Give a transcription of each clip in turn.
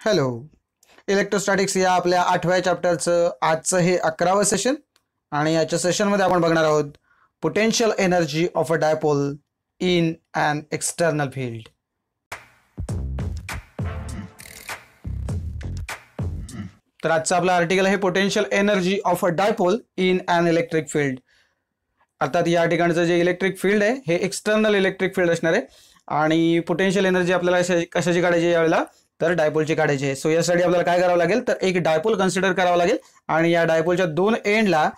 Hello. Electrostatics या आपल्या 8व्या चॅप्टरचं आजचं हे 11वं सेशन आणि याच्या सेशनमध्ये आपण बघणार आहोत potential energy of a dipole in an external field. तर आजचं आपलं आर्टिकल आहे potential energy of a dipole in an electric field. अर्थात या ठिकाणचं जे इलेक्ट्रिक फील्ड आहे हे एक्सटर्नल इलेक्ट्रिक फील्ड असणार आहे आणि पोटेन्शियल एनर्जी आपल्याला कशाची काढायची यावेळेला तर डायपोलची काढायची आहे. सो यासाठी आपल्याला काय करावं लागेल तर एक डायपोल कन्सिडर करावं लागेल आणि या डायपोलच्या दोन एंडला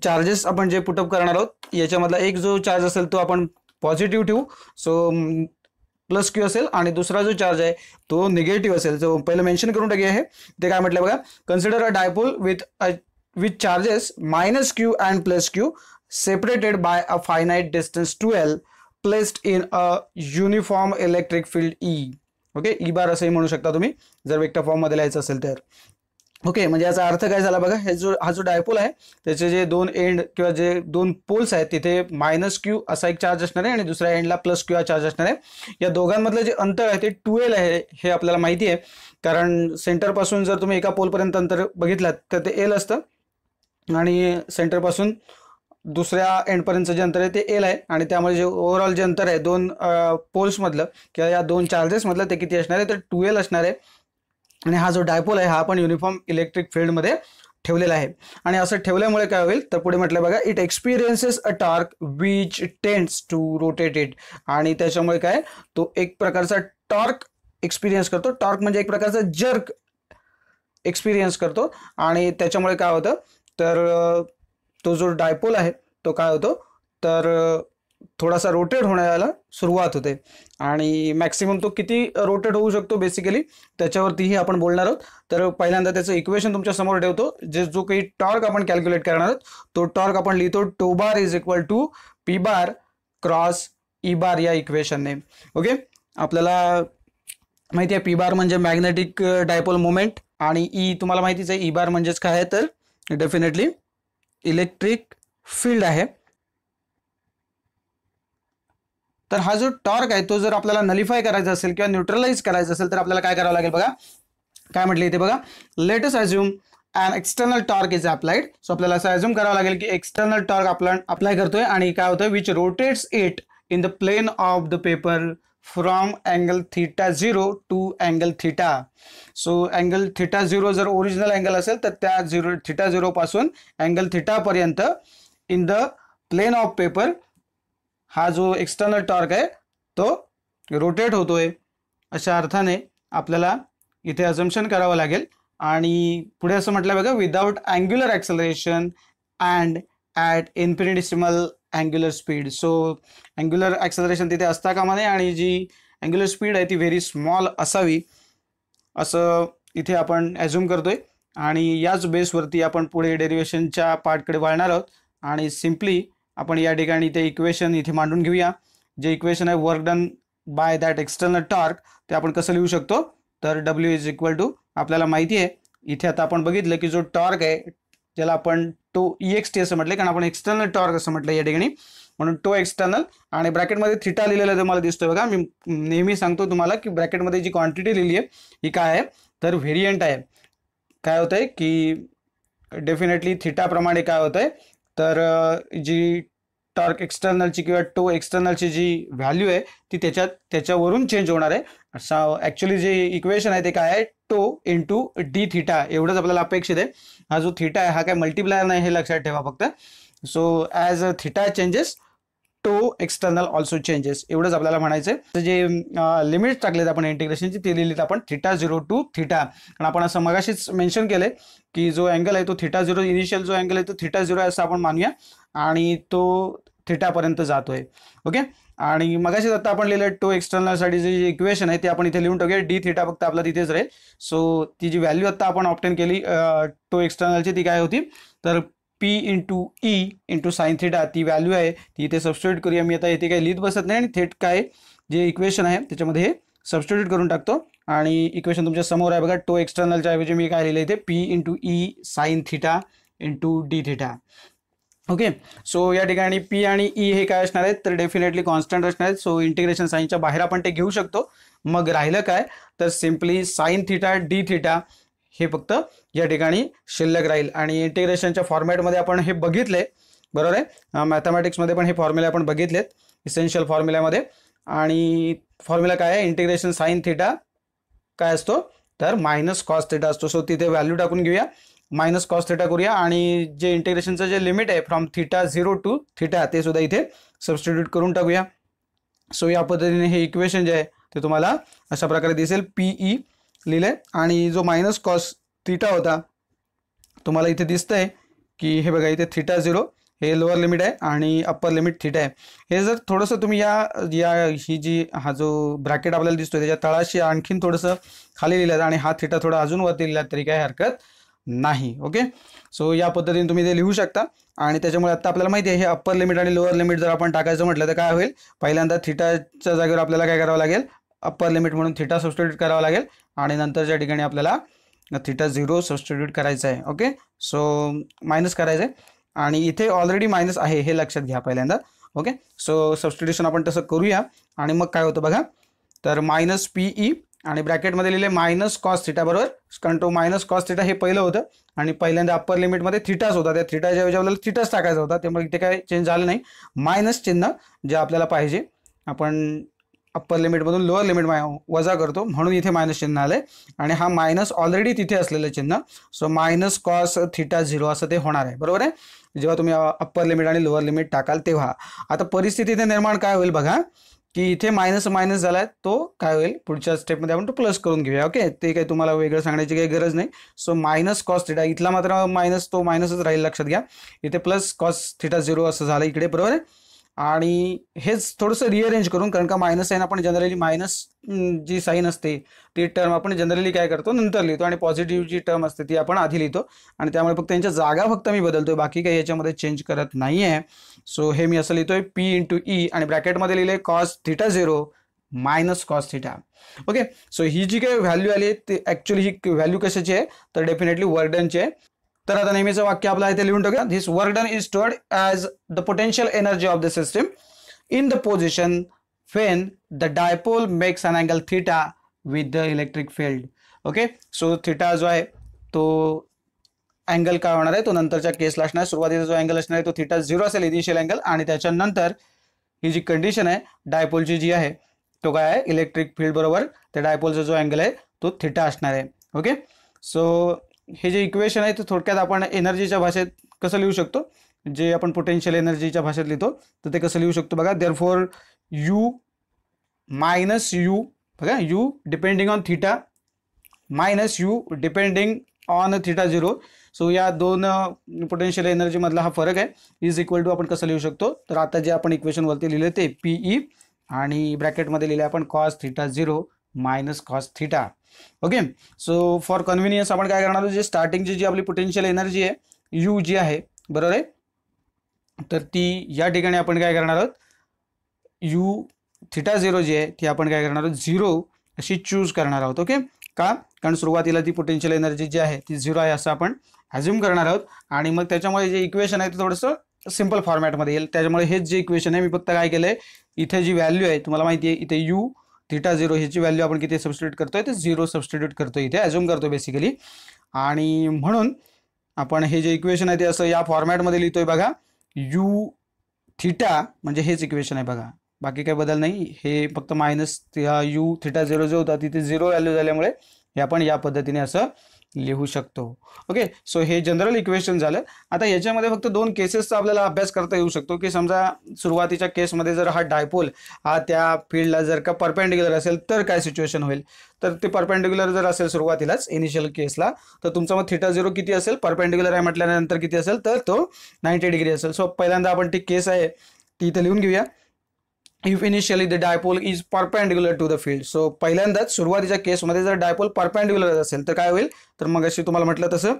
चार्जेस आपण जे पुटअप करणार आहोत याच्यामधला एक जो चार्ज असेल तो आपण पॉझिटिव्ह ठेवू. सो प्लस क्यू असेल आणि दुसरा जो चार्ज आहे तो निगेटिव्ह असेल. जो पहिलं मेन्शन करून टाकी आहे ते काय म्हटलं बघा, consider a dipole with charges minus Q and plus Q separated by a finite distance 2L placed in a uniform electric field E. Okay, E bar असंही म्हणू शकता तुम्ही जर वेक्टर फॉर्म मध्ये लिहायचं असेल तर. ओके, म्हणजे याचा अर्थ काय झाला बघा, हा जो डायपोल आहे त्याचे जे दोन एंड किंवा जे दोन पोल्स आहेत तिथे मायनस क्यू असा एक चार्ज असणार आहे आणि दुसऱ्या एंडला प्लस क्यू हा चार्ज असणार आहे. या दोघांमधलं जे अंतर आहे ते 2L आहे हे आपल्याला माहिती आहे, कारण सेंटरपासून जर तुम्ही एका पोलपर्यंत अंतर बघितलं तर ते एल असतं आणि सेंटरपासून दुसऱ्या एंडपर्यंतचं जे अंतर आहे ते एल आहे आणि त्यामुळे जे ओव्हरऑल जे अंतर आहे दोन पोल्समधलं किंवा या दोन चार्जेसमधलं ते किती असणार आहे तर 2L असणार आहे. आणि हा जो डायपोल आहे हा आपण युनिफॉर्म इलेक्ट्रिक फील्डमध्ये ठेवलेला आहे. आणि असं ठेवल्यामुळे काय होईल तर पुढे म्हटलं बघा, it experiences a torque which tends to rotate it. आणि त्याच्यामुळे काय तो एक प्रकारचा टॉर्क एक्सपिरियन्स करतो. टॉर्क म्हणजे एक प्रकारचा जर्क एक्सपिरियन्स करतो आणि त्याच्यामुळे काय होतं तर तो जो डायपोल आहे तो काय होतो तर थोडासा रोटेट होण्याला सुरुवात होते आणि मॅक्सिमम तो किती रोटेट होऊ शकतो बेसिकली त्याच्यावरतीही आपण बोलणार आहोत. तर पहिल्यांदा त्याचं इक्वेशन तुमच्या समोर ठेवतो. जो काही टॉर्क आपण कॅल्क्युलेट करणार आहोत तो टॉर्क आपण लिहितो tau bar is equal to P bar cross E bar या इक्वेशनने. ओके, आपल्याला माहिती आहे पी बार म्हणजे मॅग्नेटिक डायपोल मोमेंट आणि ई तुम्हाला माहितीच आहे. ई बार म्हणजेच काय आहे तर डेफिनेटली इलेक्ट्रिक फील्ड आहे. तर हा जो टॉर्क आहे तो जर आपल्याला नलिफाय करायचा असेल किंवा न्यूट्रलाइज करायचा असेल तर आपल्याला काय करावं लागेल बघा, काय म्हटलं इथे बघा, let us assume an external torque is applied. So आपल्याला असं अज्युम करावं लागेल की एक्सटर्नल टॉर्क आपण अप्लाय करतोय आणि काय होतं which rotates it in the plane of the paper from angle theta 0 to angle theta. So angle theta 0 जर ओरिजिनल अँगल असेल तर त्या थीटा 0 पासून अँगल थीटा पर्यंत in the plane of paper हा जो एक्सटर्नल टॉर्क आहे तो रोटेट होतोय. अशा अर्थाने आपल्याला इथे अजम्पशन करावं लागेल आणि पुढे असं म्हटलं बघा, without angular acceleration and at infinitesimal angular speed. So angular acceleration तिथे असता कामा नये आणि जी अँग्युलर स्पीड आहे ती व्हेरी स्मॉल असावी असं इथे आपण ॲज्युम करतोय आणि याच बेसवरती आपण पुढे डेरिव्हेशनच्या पार्टकडे वळणार आहोत आणि सिम्पली आपण या ठिकाणी ते इक्वेशन इथे मांडून घेऊया. जे इक्वेशन आहे work done by that external torque ते आपण कसं लिहू शकतो तर W इज इक्वल टू आपल्याला माहिती आहे इथे आता आपण बघितलं की जो टॉर्क आहे त्याला आपण टो EXT असं म्हटलं कारण आपण एक्सटर्नल टॉर्क असं म्हटलं या ठिकाणी, म्हणून टो एक्सटर्नल आणि ब्रॅकेटमध्ये थीटा लिहिलेला तुम्हाला दिसतोय बघा. मी नेहमी सांगतो तुम्हाला की ब्रॅकेटमध्ये जी क्वांटिटी लिहिली आहे ही काय आहे तर व्हेरियंट आहे. काय होतंय की डेफिनेटली थीटाप्रमाणे काय होतंय तर जी टॉर्क एक्सटर्नलची किंवा टो एक्सटर्नलची जी व्हॅल्यू आहे ती त्याच्यावरून चेंज होणार आहे. असं ॲक्च्युली जे इक्वेशन आहे ते काय आहे टो इंटू डी थीटा एवढंच आपल्याला अपेक्षित आहे. हा जो थीटा आहे हा काय मल्टिप्लायर नाही हे लक्षात ठेवा फक्त. So as a theta changes to external also changes एवढंच आपल्याला म्हणायचं आहे. जे लिमिट्स टाकलेत आपण इंटिग्रेशनची ते लिहिलीत आपण थीटा 0 टू थीटा, कारण आपण असं मगाशीच मेन्शन केलंय की जो अँगल आहे तो थीटा 0 इनिशियल जो अँगल आहे तो थीटा 0 आहे असं आपण मानूया आणि तो थीटापर्यंत जातोय. ओके, आणि मगाशीच आता आपण लिहिलं टो एक्सटर्नलसाठी जी इक्वेशन आहे ती आपण इथे लिहून टाकूया. डी थीटा फक्त आपला तिथेच राहील. सो ती जी व्हॅल्यू आता आपण ऑप्टेन केली टो एक्सटर्नलची ती काय होती तर P into E into sine theta ती व्हॅल्यू आहे ती इथे सबस्टिट्यूट करूया. मी आता इथे काही लिहित बसत नाही आणि थेट काय जे इक्वेशन आहे त्याच्यामध्ये हे सबस्टिट्यूट करून टाकतो आणि इक्वेशन तुमच्या समोर आहे बघा. टो एक्सटर्नलच्या ऐवजी मी काय लिहिलं इथे P into E sine theta into D theta. Okay, so या ठिकाणी पी आणि ई हे काय असणार आहेत तर डेफिनेटली कॉन्स्टंट असणार आहेत. सो इंटिग्रेशन साइनच्या बाहेर आपण ते घेऊ शकतो मग राहिलं काय तर simply sine theta D theta हे फक्त या ठिकाणी शिल्लक राहील. आणि इंटिग्रेशनच्या फॉर्मॅटमध्ये आपण हे बघितले, बरोबर आहे. मॅथमॅटिक्समध्ये पण हे फॉर्म्युले आपण बघितलेत इसेन्शियल फॉर्म्युल्यामध्ये. आणि फॉर्म्युला काय आहे, इंटिग्रेशन साइन थिटा काय असतो तर मायनस कॉस थिटा असतो. सो तिथे व्हॅल्यू टाकून घेऊया, मायनस कॉस थिटा करूया. आणि जे इंटिग्रेशनचं जे लिमिट आहे फ्रॉम थिटा 0 टू थिटा ते सुद्धा इथे सबस्टिट्यूट करून टाकूया. सो या पद्धतीने हे इक्वेशन जे आहे ते तुम्हाला अशा प्रकारे दिसेल. पीई लिहिले आणि जो मायनस कॉस थिटा होता तुम्हाला इथे दिसतंय की हे बघा इथे थिटा 0 हे लोअर लिमिट आहे आणि अप्पर लिमिट थिटा आहे. हे जर थोडंसं तुम्ही या ही जी हा जो ब्रॅकेट आपल्याला दिसतोय त्याच्या तळाशी आणखीन थोडंसं खाली लिहिलं आणि हा थिटा थोडा अजून वरती लिहिला तरी काही हरकत नाही. ओके, सो या पद्धतीने तुम्ही ते लिहू शकता. आणि त्याच्यामुळे आता आपल्याला माहिती आहे हे अप्पर लिमिट आणि लोअर लिमिट जर आपण टाकायचं म्हटलं तर काय होईल, पहिल्यांदा थिटाच्या जागेवर आपल्याला काय करावं लागेल, अप्पर लिमिट म्हणून थिटा सबस्टिट्यूट करावं लागेल आणि नंतरच्या ठिकाणी आपल्याला थिटा 0 सबस्टिट्यूट करायचं आहे. ओके, सो मायनस करायचं आहे आणि इथे ऑलरेडी मायनस आहे हे लक्षात घ्या पहिल्यांदा. ओके, सो सबस्टिट्यूशन आपण तसं करूया आणि मग काय होतं बघा, तर मायनस पीई आणि ब्रॅकेटमध्ये लिहिले मायनस कॉस थिटा, बरोबर. कारण तो मायनस कॉस थिटा हे पहिलं होतं आणि पहिल्यांदा अप्पर लिमिटमध्ये थिटाच होता, त्या थिटाच्या ऐवजी आपल्याला थिटाच टाकायचा होता, त्यामुळे इथे काय चेंज झालं नाही. मायनस चिन्ह जे आपल्याला पाहिजे आपण अप्पर लिमिटमधून लोअर लिमिट वजा करतो म्हणून इथे मायनस चिन्ह आलंय आणि हा मायनस ऑलरेडी तिथे असलेलं चिन्ह. सो मायनस कॉस थिटा 0 असं ते होणार आहे, बरोबर आहे, जेव्हा तुम्ही अप्पर लिमिट आणि लोअर लिमिट टाकाल तेव्हा. आता परिस्थिती इथे निर्माण काय होईल बघा, की इथे मायनस मायनस झालाय तो काय होईल पुढच्या स्टेपमध्ये आपण तो प्लस करून घेऊया. ओके, ते काही तुम्हाला वेगळं सांगण्याची काही गरज नाही. सो मायनस कॉस थिटा इथला मात्र मायनस तो मायनसच राहील, लक्षात घ्या. इथे प्लस कॉस थिटा 0 असं झालं इकडे, बरोबर आहे. आणि हेच थोडंसं रिअरेंज करून, कारण का मायनस साईन आपण जनरली मायनस जी साईन असते ती टर्म आपण जनरली काय करतो नंतर लिहितो आणि पॉझिटिव्ह जी टर्म असते ती आपण आधी लिहितो आणि त्यामुळे फक्त त्यांच्या जागा फक्त मी बदलतोय, बाकी काही याच्यामध्ये चेंज करत नाही आहे. सो हे मी असं लिहितोय पी इंटू ई आणि ब्रॅकेटमध्ये लिहिले cos theta 0 minus cos theta. Okay, so ही जी काही व्हॅल्यू आली ती ॲक्च्युली ही व्हॅल्यू कशाची आहे तर डेफिनेटली वर्क डनची आहे. तर आता नेहमीचं वाक्य आपलं इथे लिहून टाकूया. This work done is stored as the potential energy of the system in the position when the dipole makes an angle theta with the electric field. Okay, so theta जो आहे तो अँगल काय होणार आहे तो नंतरच्या केसला असणार आहे. सुरुवातीचा जो अँगल असणार आहे तो थिटा 0 असेल इनिशियल अँगल आणि त्याच्यानंतर ही जी कंडिशन आहे डायपोलची जी आहे तो काय आहे इलेक्ट्रिक फील्ड बरोबर त्या डायपोलचा जो अँगल आहे तो थिटा असणार आहे. ओके, सो हे जे इक्वेशन आहे ते थोडक्यात आपण एनर्जीच्या भाषेत कसं लिहू शकतो, जे आपण पोटेन्शियल एनर्जीच्या भाषेत लिहितो तर ते कसं लिहू शकतो बघा. देअरफॉर यू मायनस यू, बघा you depending on theta minus U depending on theta 0. So या दोन पोटेन्शियल एनर्जी मधला हा फरक आहे, इज इक्वल टू आपण कसं लिहू शकतो तर आता जे आपण इक्वेशन वरती लिहिले ते पीई आणि ब्रॅकेटमध्ये लिहिले आपण cos theta 0 minus cos theta. Okay, so for convenience आपण काय करणार आहोत, जे स्टार्टिंगची जी आपली पोटेन्शियल एनर्जी आहे यू जी आहे, बरोबर आहे, तर ती या ठिकाणी आपण काय करणार आहोत यू थिटा 0 जी आहे ती आपण काय करणार आहोत 0 अशी चूज करणार आहोत. ओके, का कारण सुरुवातीला ती पोटेन्शियल एनर्जी जी आहे ती 0 आहे असं आपण ॲझ्युम करणार आहोत आणि मग त्याच्यामुळे जे इक्वेशन आहे ते थोडंसं सिम्पल फॉर्मॅटमध्ये येईल. त्याच्यामुळे हेच जे इक्वेशन आहे मी फक्त काय केलं आहे इथे जी व्हॅल्यू आहे तुम्हाला माहिती आहे इथे यू थिटा 0 ह्याची व्हॅल्यू आपण किती सबस्टिट्यूट करतोय ते 0 सबस्टिट्यूट करतोय इथे ॲझ्युम करतो बेसिकली. आणि म्हणून आपण हे जे इक्वेशन आहे ते असं या फॉर्मॅटमध्ये लिहितोय बघा. यू थिटा म्हणजे हेच इक्वेशन आहे बघा, बाकी काही बदल नाही. हे फक्त मायनस यू थिटा 0 जो होता तिथे 0 व्हॅल्यू झाल्यामुळे हे आपण या पद्धतीने असं लिहू शकतो. ओके, सो हे जनरल इक्वेशन झालं. आता याच्यामध्ये फक्त दोन केसेसचा आपल्याला अभ्यास करता येऊ शकतो की समजा सुरुवातीच्या केसमध्ये जर हा डायपोल हा त्या फील्डला जर का परपेंडिक्युलर असेल तर काय सिच्युएशन होईल, तर ते परपेंडिक्युलर जर असेल सुरुवातीलाच इनिशियल केसला तर तुमचा मग थिटा 0 किती असेल, परपेंडिक्युलर आहे म्हटल्यानंतर किती असेल तर तो 90 डिग्री असेल. सो पहिल्यांदा आपण ती केस आहे ती इथे लिहून घेऊया. If initially the dipole is perpendicular to the field. So पहिल्यांदाच सुरुवातीच्या केसमध्ये जर डायपोल परपेंडिक्युलर असेल तर काय होईल, तर मग अशी तुम्हाला म्हटलं तसं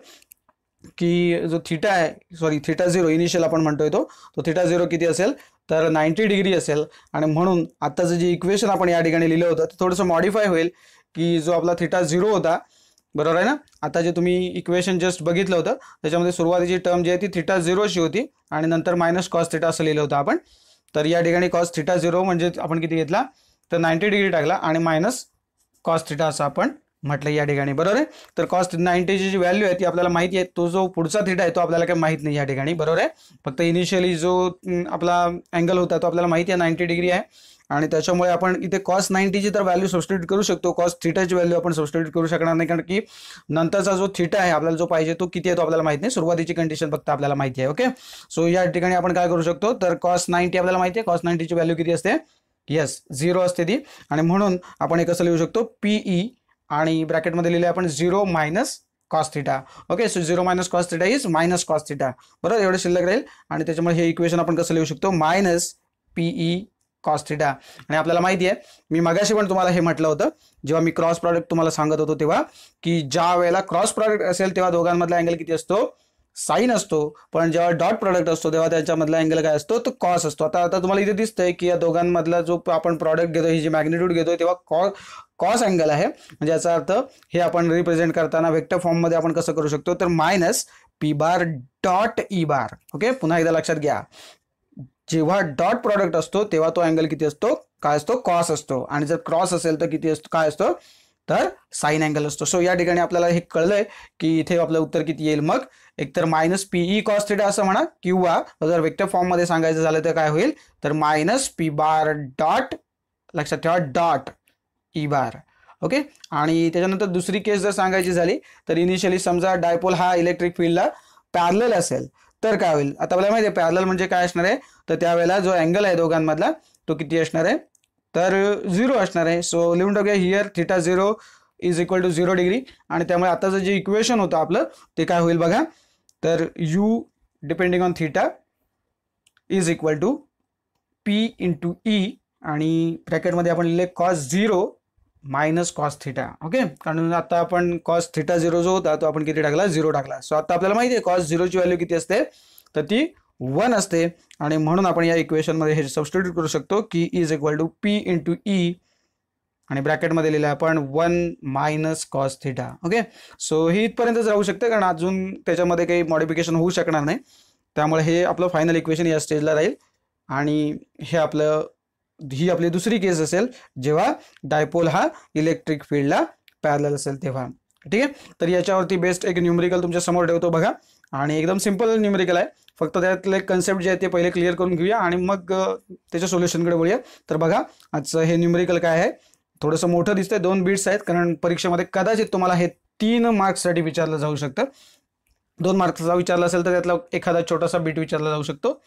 की जो थिटा आहे थिटा 0 इनिशियल आपण म्हणतोय तो थिटा 0 किती असेल तर 90 डिग्री असेल. आणि म्हणून आताचं जे इक्वेशन आपण या ठिकाणी लिहिलं होतं ते थोडंसं मॉडिफाय होईल की जो आपला थिटा 0 होता, बरोबर आहे ना, आता जे तुम्ही इक्वेशन जस्ट बघितलं होतं त्याच्यामध्ये सुरुवातीची टर्म जी आहे ती थिटा 0 शी होती आणि नंतर मायनस कॉस थिटा असं लिहिलं होतं आपण. तर या ठिकाणी कॉस थिटा 0 म्हणजे आपण किती घेतला तर 90 डिग्री टाकला आणि मायनस कॉस थिटा असं आपण म्हटलं या ठिकाणी, बरोबर आहे. तर कॉस 90ची जी व्हॅल्यू आहे ती आपल्याला माहिती आहे, तो जो पुढचा थिटा आहे तो आपल्याला काही माहित नाही या ठिकाणी, बरोबर आहे. फक्त इनिशियली जो आपला अँगल होता तो आपल्याला माहिती आहे 90 डिग्री आहे, आणि त्याच्यामुळे आपण इथे कॉस 90ची तर व्हॅल्यू सबस्टिट्यूट करू शकतो. कॉस थिटाची व्हॅल्यू आपण सबस्टिट्यूट करू शकणार नाही, कारण की नंतरचा जो थिटा आहे आपल्याला जो पाहिजे तो किती आहे तो आपल्याला माहित नाही. सुरुवातीची कंडिशन फक्त आपल्याला माहिती आहे. ओके, सो या ठिकाणी आपण काय करू शकतो, तर कॉस 90 आपल्याला माहिती आहे, कॉस 90ची व्हॅल्यू किती असते, येस 0 असते ती, आणि म्हणून आपण हे कसं लिहू शकतो, पीई आणि ब्रॅकेटमध्ये लिहिले आपण 0 minus cos theta. Okay, so 0 minus cos theta is minus cos theta, बरोबर, एवढं शिल्लक राहील. आणि त्याच्यामुळे हे इक्वेशन आपण कसं लिहू शकतो, मायनस पीई कॉस थिटा. आणि आपल्याला माहिती आहे, मी मगाशी पण तुम्हाला हे म्हटलं होतं जेव्हा मी क्रॉस प्रॉडक्ट तुम्हाला सांगत होतो तेव्हा, की ज्या वेळेला क्रॉस प्रॉडक्ट असेल तेव्हा दोघांमधला अँगल किती असतो, साइन असतो, पण जेव्हा डॉट प्रॉडक्ट असतो तेव्हा त्यांच्यामधला अँगल काय असतो, तो कॉस असतो. आता तुम्हाला इथे दिसतंय की या दोघांमधला जो आपण प्रॉडक्ट घेतो, ही जी मॅग्निट्यूड घेतोय तेव्हा कॉस अँगल आहे, म्हणजे याचा अर्थ हे आपण रिप्रेझेंट करताना वेक्टर फॉर्म मध्ये आपण कसं करू शकतो, तर minus P bar dot E bar. Okay, पुन्हा एकदा लक्षात घ्या, जेव्हा डॉट प्रॉडक्ट असतो तेव्हा तो अँगल किती असतो, काय असतो, कॉस असतो, आणि जर क्रॉस असेल तर किती असतो, काय असतो, तर साइन अँगल असतो. सो या ठिकाणी आपल्याला हे कळलंय की इथे आपलं उत्तर किती येईल, मग एकतर मायनस पीई कॉस थिटा असं म्हणा, किंवा जर वेक्टर फॉर्म मध्ये सांगायचं झालं तर काय होईल, तर मायनस पी बार डॉट, लक्षात ठेवा, डॉट ई बार. ओके, आणि त्याच्यानंतर दुसरी केस जर सांगायची झाली तर इनिशियली समजा डायपोल हा इलेक्ट्रिक फील्डला पॅरलल असेल तर काय होईल. आता आपल्याला माहिती आहे पॅरलल म्हणजे काय असणार आहे, तर त्यावेळेला जो अँगल आहे दोघांमधला तो किती असणार आहे, तर 0 असणार आहे. सो लिहून टाकूया, here theta 0 is equal to 0 degree. आणि त्यामुळे आताचं जे इक्वेशन होतं आपलं ते काय होईल बघा, तर U depending on theta is equal to P into E, आणि ब्रॅकेटमध्ये आपण लिहिले cos 0 minus cos theta. Okay, कारण आता आपण कॉस थिटा 0 जो होता तो आपण किती टाकला, 0 टाकला. सो आता आपल्याला माहिती आहे कॉस 0ची व्हॅल्यू किती असते, तर ती 1 असते, आणि म्हणून आपण या इक्वेशनमध्ये हे सबस्टिट्यूट करू शकतो की is equal to P into E, आणि ब्रॅकेटमध्ये लिहिलं आपण 1 minus cos theta. Okay, so ही इथपर्यंतच राहू शकते, कारण अजून त्याच्यामध्ये काही मॉडिफिकेशन होऊ शकणार नाही, त्यामुळे हे आपलं फायनल इक्वेशन या स्टेजला राहील. आणि हे ही आपली दुसरी केस असेल जेव्हा डायपोल हा इलेक्ट्रिक फील्डला पॅरलल असेल तेव्हा. ठीक आहे, तर याच्यावरती बेस्ट एक न्यूमेरिकल तुमच्या समोर ठेवतो बघा, आणि एकदम सिंपल न्यूमेरिकल आहे, फक्त त्यातले कन्सेप्ट जे आहे ते पहिले क्लिअर करून घेऊया आणि मग त्याच्या सोल्युशनकडे वळूया. तर बघा आजचं हे न्यूमेरिकल काय आहे, थोडंसं मोठं दिसतंय, 2 बीट्स आहेत, कारण परीक्षेमध्ये कदाचित तुम्हाला हे 3 मार्क्ससाठी विचारलं जाऊ शकतं. 2 मार्क्सचा विचारलं असेल तर त्यातला एखादा छोटासा बीट विचारला जाऊ शकतो.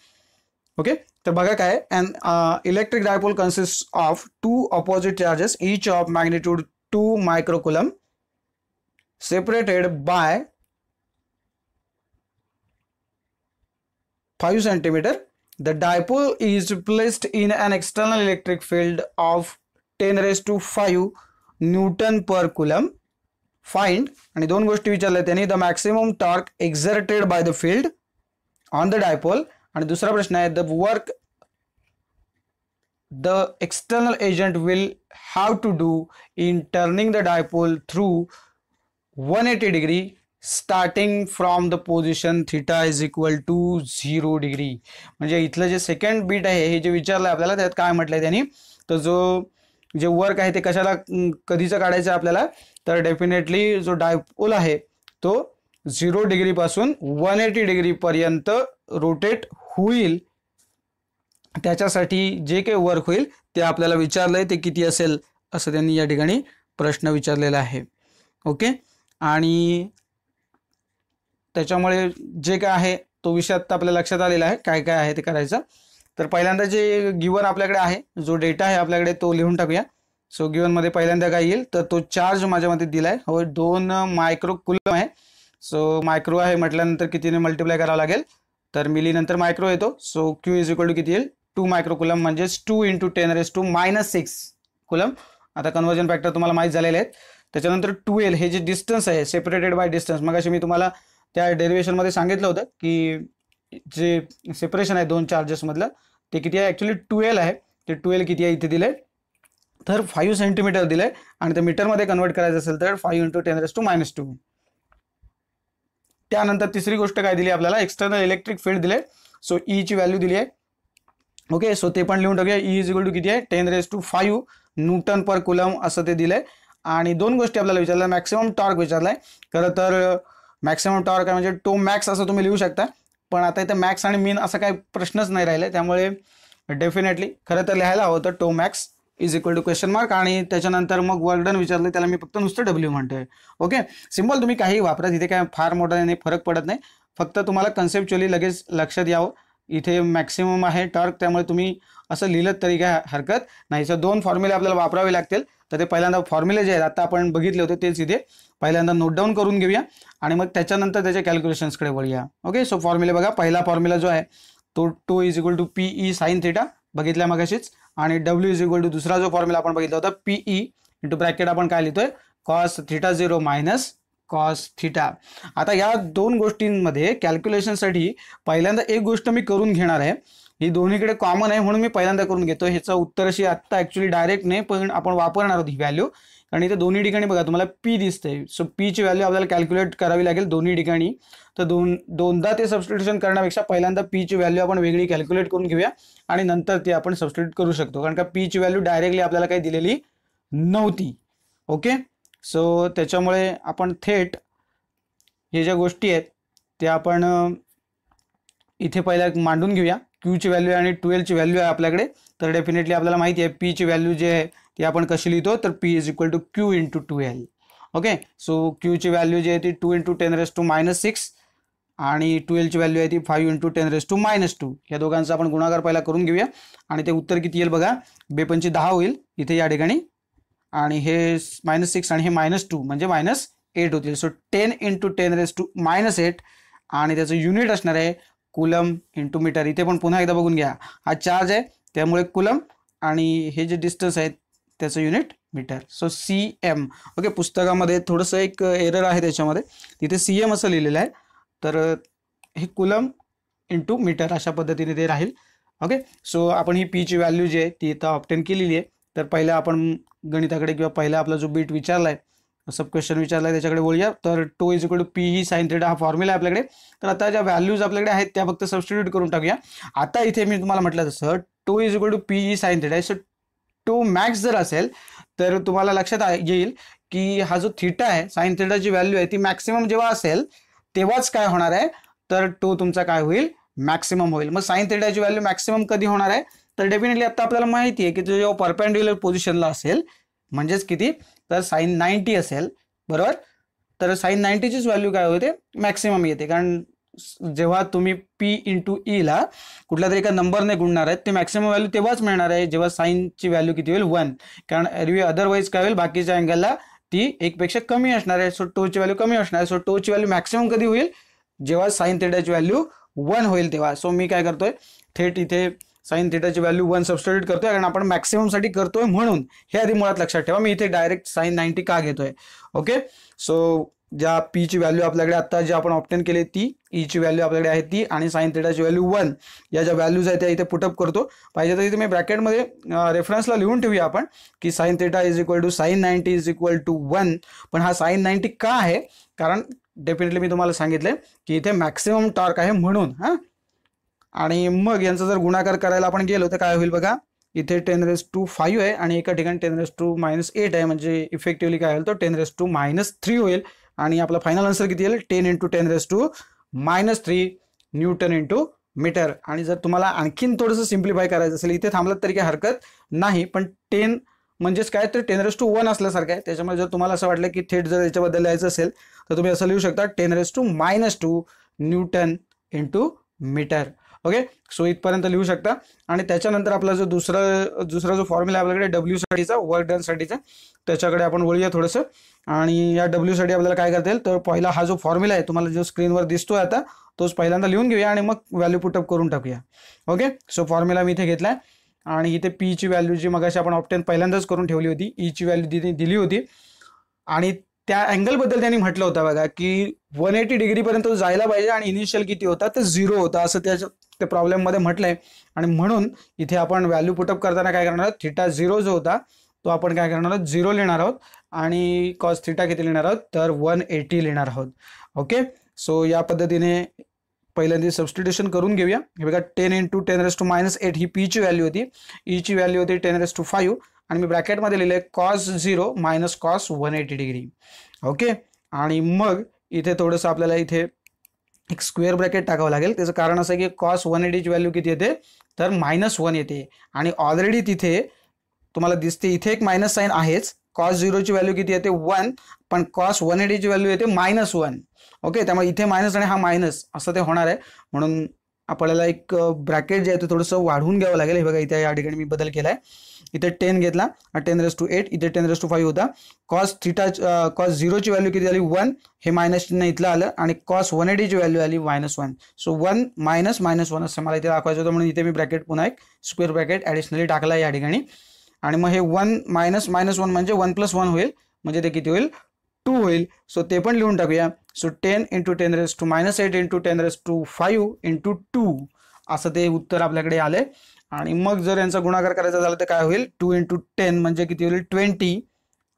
ओके, तर बघा काय, and electric dipole consist of 2 opposite charges each of magnitude 2 मायक्रोकुलम separated by 5 centimeter. The dipole is placed in an external electric field of 10 raised to 5 Newton per coulomb. Find, आणि 2 गोष्टी विचारल्या त्यांनी, the maximum torque exerted by the field on the dipole, आणि दुसरा प्रश्न आहे the work the external agent will have to do in turning the dipole through 180 degree starting from the position theta is equal to 0 degree. म्हणजे इथलं जे second bit आहे हे जे विचारलं आपल्याला त्यात काय म्हटलंय त्यांनी, तर जे वर्क आहे ते कशाला कधीचं काढायचं आपल्याला, तर डेफिनेटली जो डायपोल आहे तो 0 डिग्री पासून 180 डिग्री पर्यंत रोटेट होईल, त्याच्यासाठी जे काही वर्क होईल ते आपल्याला विचारलंय, ते किती असेल असं त्यांनी या ठिकाणी प्रश्न विचारलेला आहे. ओके, आणि त्याच्यामुळे जे काय आहे तो विषय आता आपल्या लक्षात आलेला आहे काय काय आहे ते करायचं. तर पहिल्यांदा जे गिवन आपल्याकडे आहे, जो डेटा आहे आपल्याकडे तो लिहून टाकूया. सो गिवन मध्ये पहिल्यांदा काय येईल, तर तो चार्ज माझ्यामध्ये दिलाय, हो 2 मायक्रोकुलम आहे. सो मायक्रो आहे म्हटल्यानंतर कितीने मल्टिप्लाय करावं लागेल, तर मिली नंतर मायक्रो येतो. So q is equal to किती येईल, 2 मायक्रोकुलम म्हणजेच 2 × 10⁻⁻⁶ कुलम. आता कन्वर्जन फॅक्टर तुम्हाला माहीत झालेले आहेत. त्याच्यानंतर 2L हे जे डिस्टन्स आहे, सेपरेटेड बाय डिस्टन्स, मग अशी मी तुम्हाला त्या डेरिवेशन मध्ये सांगितलं होतं की जे सेपरेशन आहे 2 चार्जेस मधलं ते किती आहे, ॲक्च्युली 2L आहे. ते 2L किती आहे इथे दिले, तर 5 सेंटीमीटर दिले, आणि ते मीटरमध्ये कन्वर्ट करायचं असेल तर 5 × 10⁻². त्यानंतर तिसरी गोष्ट काय दिली आपल्याला, एक्सटर्नल इलेक्ट्रिक फील्ड दिले. सो ई ची व्हॅल्यू दिली आहे. ओके, सो ते पण लिहून टाकूया, ई इज इक्वल टू किती आहे, 10⁻⁵ न्यूटन पर कुलम असं ते दिलंय. आणि दोन गोष्टी आपल्याला विचारल्या. मॅक्सिमम टॉर्क विचारलाय. खरं तर मॅक्सिमम टॉर्क आहे म्हणजे टो मॅक्स असं तुम्ही लिहू शकता, पण आता इथे मॅक्स आणि मीन असा काही प्रश्नच नाही राहिला, त्यामुळे डेफिनेटली खरं तर लिहायला हवं होतं tau max is equal to question mark आणि त्याच्यानंतर मग वर्क डन विचारलं, त्याला मी फक्त नुसतं डब्ल्यू म्हणतोय. ओके, सिम्पल तुम्ही काही वापरा, तिथे काय फार मोठा नाही फरक पडत नाही, फक्त तुम्हाला कन्सेप्च्युअली लगेच लक्षात यावं. इथे मॅक्सिमम आहे टॉर्क, त्यामुळे तुम्ही असं लिहिलं तरी काय हरकत नाही. सर दोन फॉर्म्युले आपल्याला वापरावे लागतील, तर ते पहिल्यांदा फॉर्म्युले जे आहेत आता आपण बघितले होते तेच इथे पहिल्यांदा नोट डाऊन करून घेऊया आणि मग त्याच्यानंतर त्याच्या कॅल्क्युलेशन्सकडे वळूया. ओके, सो फॉर्म्युले बघा. पहिला फॉर्म्युला जो आहे तो tau is equal to P E sine theta बघितल्या मगाशीच, आणि डब्ल्यू इज इक्वल टू दुसरा जो फॉर्म्युला आपण बघितला होता पीई इंटू ब्रॅकेट आपण काय लिहितोय cos theta 0 minus cos theta. आता या दोन गोष्टींमध्ये कॅल्क्युलेशनसाठी पहिल्यांदा एक गोष्ट मी करून घेणार आहे, ही दोन्हीकडे कॉमन आहे म्हणून मी पहिल्यांदा करून घेतो. ह्याचं उत्तर अशी आत्ता ॲक्च्युली डायरेक्ट नाही, पण आपण वापरणार आहोत ही व्हॅल्यू, आणि इथे दोन्ही ठिकाणी बघा तुम्हाला पी दिसते. सो पीची व्हॅल्यू आपल्याला कॅल्क्युलेट करावी लागेल दोन्ही ठिकाणी. तर दोनदा ते सबस्टिट्यूशन करण्यापेक्षा पहिल्यांदा पीची व्हॅल्यू आपण वेगळी कॅल्क्युलेट करून घेऊया आणि नंतर ती आपण सबस्टिट्यूट करू शकतो, कारण का पीची व्हॅल्यू डायरेक्टली आपल्याला काही दिलेली नव्हती. ओके, सो त्याच्यामुळे आपण थेट हे ज्या गोष्टी आहेत त्या आपण इथे पहिला मांडून घेऊया. क्यूची व्हॅल्यू आणि 12ची व्हॅल्यू आहे आपल्याकडे, तर डेफिनेटली आपल्याला माहिती आहे पीची व्हॅल्यू जे आहे ती आपण कशी लिहितो, तर P is equal to Q into 12. Okay, so क्यूची व्हॅल्यू जी आहे ती 2 इंटू 10⁻⁻⁶ आणि 12ची व्हॅल्यू आहे ती 5 इंटू 10⁻². या दोघांचा आपण गुणाकार पहिला करून घेऊया आणि ते उत्तर किती येईल बघा. 2×5 होईल इथे या ठिकाणी, आणि हे -6 आणि हे -2 म्हणजे -8 होतील. सो 10 इंटू 10⁻⁻8 आणि त्याचं युनिट असणार आहे कुलम इंटू मीटर. इथे पण पुन्हा एकदा बघून घ्या, हा चार्ज आहे त्यामुळे कुलम आणि हे जे डिस्टन्स आहे त्याचं unit metre. So CM. Okay, पुस्तकामध्ये थोडंसं एक एरर आहे त्याच्यामध्ये, तिथे CM असं लिहिलेलं आहे, तर हे कुलम इंटू मीटर अशा पद्धतीने ते राहील. ओके, सो आपण ही पीची व्हॅल्यू जी आहे ती इथं ऑब्टेन केलेली आहे. तर पहिला आपण गणिताकडे किंवा पहिला आपला जो बीट विचारला आहे, सब क्वेश्चन विचारला आहे त्याच्याकडे बोलूया. तर tau is equal to P ही साइन थिटा हा फॉर्म्युला आहे आपल्याकडे. तर आता ज्या व्हॅल्यूज आपल्याकडे आहेत त्या फक्त सबस्टिट्यूट करून टाकूया. आता इथे मी तुम्हाला म्हटलं तसं tau is equal to P ही sine theta. So tau max जर असेल तर तुम्हाला लक्षात येईल की हा जो थिटा आहे साइन थिटाची व्हॅल्यू आहे ती मॅक्सिमम जेव्हा असेल तेव्हाच काय होणार आहे, तर टो तुमचा काय होईल, मॅक्सिमम होईल. मग साइन थिटाची व्हॅल्यू मॅक्सिमम कधी होणार आहे, तर डेफिनेटली आता आपल्याला माहिती आहे की तो जेव्हा परपेंडिक्युलर पोझिशनला असेल, म्हणजेच किती, तर साइन 90 असेल बरोबर. तर साइन 90चीच व्हॅल्यू काय होते, मॅक्सिमम येते, कारण जेव्हा तुम्ही पी इंटू ईला कुठल्या तरी एका नंबरने गुणणार आहेत ते मॅक्सिमम व्हॅल्यू तेव्हाच मिळणार आहे जेव्हा साइनची व्हॅल्यू किती होईल 1, कारण एरवी अदरवाईज काय होईल बाकीच्या अँगलला ती 1 पेक्षा कमी असणार आहे. सो टोची व्हॅल्यू कमी असणार आहे. सो टोची व्हॅल्यू मॅक्सिमम कधी होईल, जेव्हा साइन थिटाची व्हॅल्यू 1 होईल तेव्हा. सो मी काय करतोय, थेट इथे साइन थिटाची व्हॅल्यू 1 सबस्टिट्यूट करतोय, कारण आपण मॅक्सिममसाठी करतोय म्हणून. हे आधी मुळात लक्षात ठेवा, मी इथे डायरेक्ट साइन 90 का घेतोय. ओके, सो ज्या पीची व्हॅल्यू आपल्याकडे आता जी आपण ऑप्टेन केली ती, ईची व्हॅल्यू आपल्याकडे आहे ती, आणि साइन थिटाची व्हॅल्यू 1, या ज्या व्हॅल्यूज आहेत त्या इथे पुटअप करतो. पाहिजे तर इथे मी ब्रॅकेटमध्ये रेफरन्सला लिहून ठेवूया आपण की sine theta is equal to sine 90 is equal to 1. पण हा साइन 90 का आहे, कारण डेफिनेटली मी तुम्हाला सांगितलंय की इथे मॅक्सिमम टॉर्क आहे म्हणून. हां, आणि मग यांचा जर गुणाकार करायला आपण गेलो तर काय होईल बघा, इथे 10⁻5 आहे आणि एका ठिकाणी 10⁻⁻8 आहे, म्हणजे इफेक्टिव्हली काय होईल तो 10⁻³ होईल. आणि आपला फायनल आन्सर किती येईल, 10 इंटू 10⁻³ न्यूटन इंटू मीटर. आणि जर तुम्हाला आणखीन थोडंसं सिम्प्लिफाय करायचं असेल इथे थांबलं तरी काही हरकत नाही, पण 10 म्हणजेच काय तर 10⁻1 असल्यासारखं आहे. त्याच्यामुळे जर तुम्हाला असं वाटलं की थेट जर याच्याबद्दल लिहायचं असेल तर तुम्ही असं लिहू शकता 10⁻² newton into metre. Okay, so इथपर्यंत लिहू शकता. आणि त्याच्यानंतर आपला जो दुसरा जो फॉर्म्युला आपल्याकडे डब्ल्यू साठीचा, वर्क डन साठीचा, त्याच्याकडे आपण वळूया थोडंसं. आणि या डब्ल्यू साठी आपल्याला काय करता येईल, तर पहिला हा जो फॉर्म्युला आहे तुम्हाला जो स्क्रीनवर दिसतोय आता तोच पहिल्यांदा लिहून घेऊया आणि मग व्हॅल्यू पुटअप करून टाकूया. ओके, सो फॉर्म्युला मी इथे घेतलाय आणि इथे पीची व्हॅल्यू जी मगाशी आपण ऑप्टेन पहिल्यांदाच करून ठेवली होती, ईची व्हॅल्यू दिली होती, आणि त्या अँगलबद्दल त्यांनी म्हटलं होतं बघा की 180 डिग्रीपर्यंत जायला पाहिजे आणि इनिशियल किती होता तर 0 होता, असं त्या प्रॉब्लेममध्ये म्हटलंय. आणि म्हणून इथे आपण व्हॅल्यू पुटअप करताना काय करणार आहोत, थिटा 0 जो होता तो आपण काय करणार आहोत 0 लिहिणार आहोत, आणि कॉस थिटा किती लिहिणार आहोत तर 180 लिहिणार आहोत. ओके, सो या पद्धतीने पहिल्यांदा सबस्टिट्यूशन करून घेऊया. हे बघा 10 इंटू 10⁻⁻8 ही पीची व्हॅल्यू होती, ईची व्हॅल्यू होती 10⁻5 आणि मी ब्रॅकेटमध्ये लिहिले cos 0 minus cos 180 degree. Okay, आणि मग इथे थोडंसं आपल्याला इथे एक स्क्वेअर ब्रॅकेट टाकावं लागेल. त्याचं कारण असं की कॉस 180 ची व्हॅल्यू किती येते तर -1 येते आणि ऑलरेडी तिथे तुम्हाला दिसते इथे एक मायनस साईन आहेच. कॉस 0 ची व्हॅल्यू किती येते 1, पण कॉस 180 ची व्हॅल्यू येते -1. ओके, त्यामुळे इथे मायनस आणि हा मायनस असं ते होणार आहे. म्हणून आपल्याला एक ब्रॅकेट जे आहे ते थोडंसं वाढवून घ्यावं लागेल. हे बघा इथे या ठिकाणी मी बदल केलाय. इथे 10 घेतला, 10⁸8, इथे 10⁵5 होता. कॉस 0 ची व्हॅल्यू किती झाली 1, हे मायनस चिन्ह इथलं आलं आणि कॉस 180 ची व्हॅल्यू आली -1. सो 1 मायनस -1 असं मला इथे दाखवायचं होतं, म्हणून इथे मी ब्रॅकेट पुन्हा एक स्क्वेअर ब्रॅकेट ॲडिशनली टाकला या ठिकाणी. आणि मग हे 1 मायनस -1 म्हणजे 1 + 1 होईल, म्हणजे ते किती होईल 2 होईल. सो ते पण लिहून टाकूया. सो 10 × 10⁻⁸8 × 10⁵5 × 2 असं ते उत्तर आपल्याकडे आले. आणि मग जर यांचा गुणाकार करायचा झाला तर काय होईल 2 × 10 म्हणजे किती होईल 20,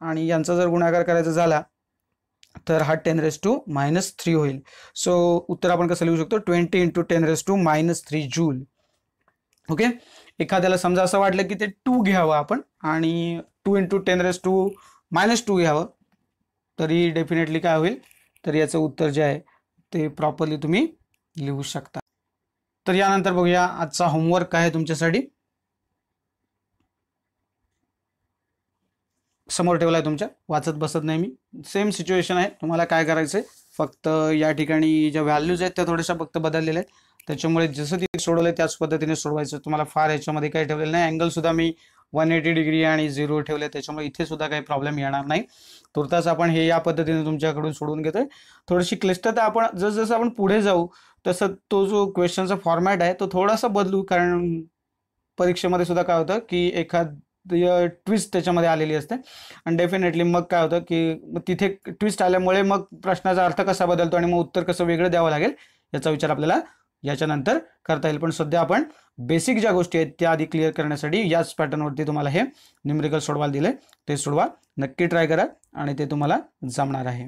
आणि यांचा जर गुणाकार करायचा झाला तर हा 10⁻³ होईल. सो उत्तर आपण कसं लिहू शकतो 20 × 10⁻³ जूल. ओके, एखाद्याला समजा असं वाटलं की ते 2 घ्यावं आपण आणि 2 × 10⁻² घ्यावं, तरी डेफिनेटली काय होईल तर याचं उत्तर जे आहे ते प्रॉपरली तुम्ही लिहू शकता. तर यानंतर बघूया आजचा होमवर्क काय आहे तुमच्यासाठी. समोर ठेवला आहे तुमच्या, वाचत बसत नाही मी. सेम सिच्युएशन आहे, तुम्हाला काय करायचं आहे फक्त या ठिकाणी ज्या व्हॅल्यूज आहेत त्या थोड्याशा फक्त बदललेल्या आहेत. त्याच्यामुळे जसं ते सोडवलं त्याच पद्धतीने सोडवायचं. तुम्हाला फार याच्यामध्ये काही ठेवलेलं नाही. अँगलसुद्धा मी 180 डिग्री आणि 0 ठेवले, त्याच्यामुळे इथे सुद्धा काही प्रॉब्लेम येणार नाही. तुर्तास आपण हे या पद्धतीने तुमच्याकडून सोडवून घेतोय. थोडीशी क्लिष्टता आपण जसं आपण पुढे जाऊ तसं तो जो क्वेश्चनचा फॉर्मॅट आहे तो थोडासा बदलू, कारण परीक्षेमध्ये सुद्धा काय होतं की एखाद ट्विस्ट त्याच्यामध्ये आलेली असते आणि डेफिनेटली मग काय होतं की तिथे ट्विस्ट आल्यामुळे मग प्रश्नाचा अर्थ कसा बदलतो आणि मग उत्तर कसं वेगळं द्यावं लागेल याचा विचार आपल्याला याच्यानंतर करता येईल. पण सध्या आपण बेसिक ज्या गोष्टी आहेत त्या आधी क्लिअर करण्यासाठी याच पॅटर्नवरती तुम्हाला हे न्यूमेरिकल सोडवायला दिले, ते सोडवा. नक्की ट्राय करा आणि ते तुम्हाला जमणार आहे.